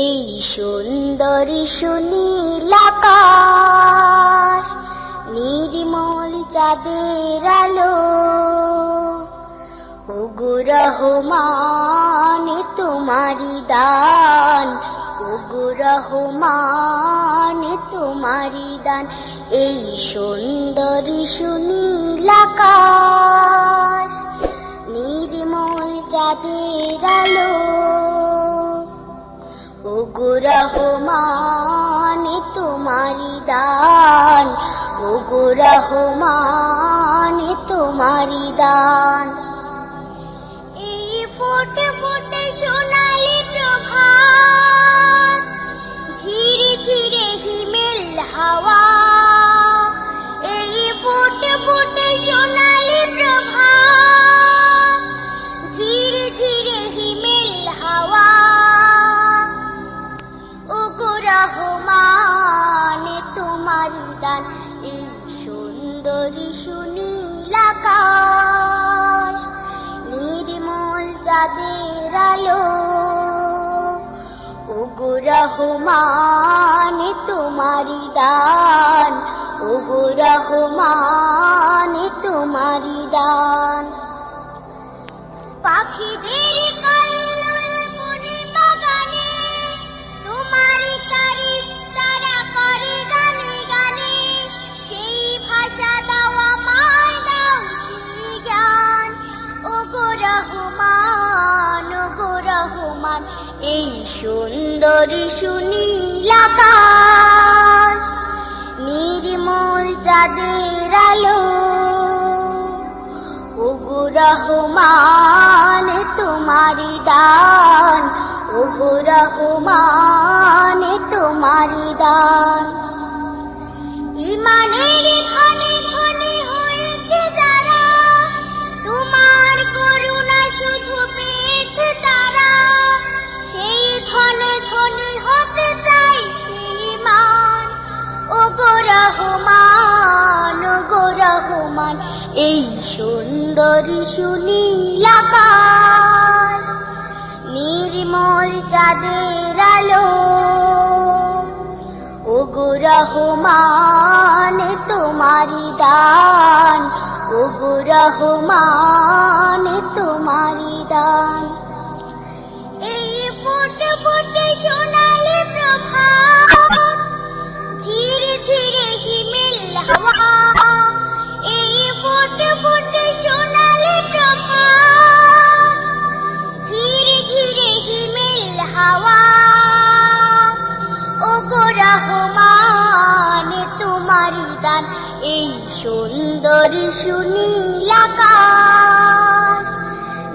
এই সুন্দর সুনীল আকাশ, নির্মল চাঁদের আলো, ওগো রহমান তোমারি দান, ওগো রহমান তোমারি দান। এই সুন্দর সুনীল আকাশ, নির্মল চাঁদের আলো, ওগো রহমান তোমারি দান, ওগো রহমান তোমারি দান। এই ফোটে ফোটে সোনালি প্রভাত, ঝিরে ঝিরে হিমেল হাওয়া, এই ফোটে ফোটে সোনালি প্রভাত, ঝিরে ঝিরে হিমেল হাওয়া, ওগো রহমান তোমারি দান। এই সুন্দর সুনীল আকাশ, নির্মল চাঁদের আলো, ওগো রহমান তোমারি দান, ওগো রহমান তোমারি দান। পাখিদের কল্লোল মনে বাগানে, তোমারি তারিফ তারা করে গানে গানে, সেই ভাষা দাও আমায়, দাও সেই জ্ঞান, ওগো রহমান, ওগো রহমান। এই সুন্দর সুনীল আকাশ, নির্মল চাঁদের আলো, ওগো রহমান তোমারি দান, ওগো রহমান তোমারি দান। ইমানের ধনে ধনে হয়েছে যারা, তোমার করুণা শুধু পেয়েছে তারা, সেই ধনে ধনে হতে চাই সেই মান, ওগো রহমান, ওগো রহমান। এই সুন্দর সুনীল আকাশ, নির্মল চাঁদের আলো, ওগো রহমান তোমারি দান, ওগো রহমান তোমারি দান। এই ফোটে ফোটে সোনালি প্রভাত, ঝিরে ঝিরে হিমেল হাওয়া, এই ফোটে ফোটে সোনালি প্রভাত, ঝিরে ঝিরে হিমেল হাওয়া, ওগো রহমান তোমারি দান। এই সুন্দর সুনীল আকাশ,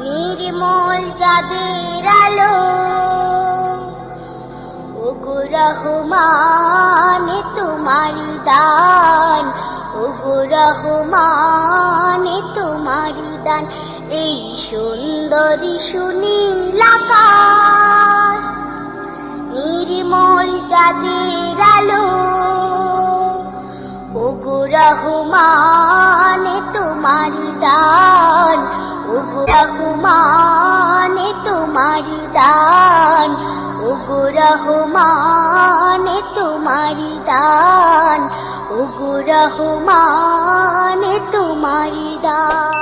নির্মল চাঁদের আলো, ওগো রহমান তোমারি দান, ওগো রহমান তোমারি দান। এই সুন্দর সুনীল আকাশ, নির্মল চাঁদের আলো, ওগো রহমান তোমারি দান, ওগো রহমান তোমারি দান, ওগো রহমান তোমারি দান, ওগো রহমান তোমারি দান।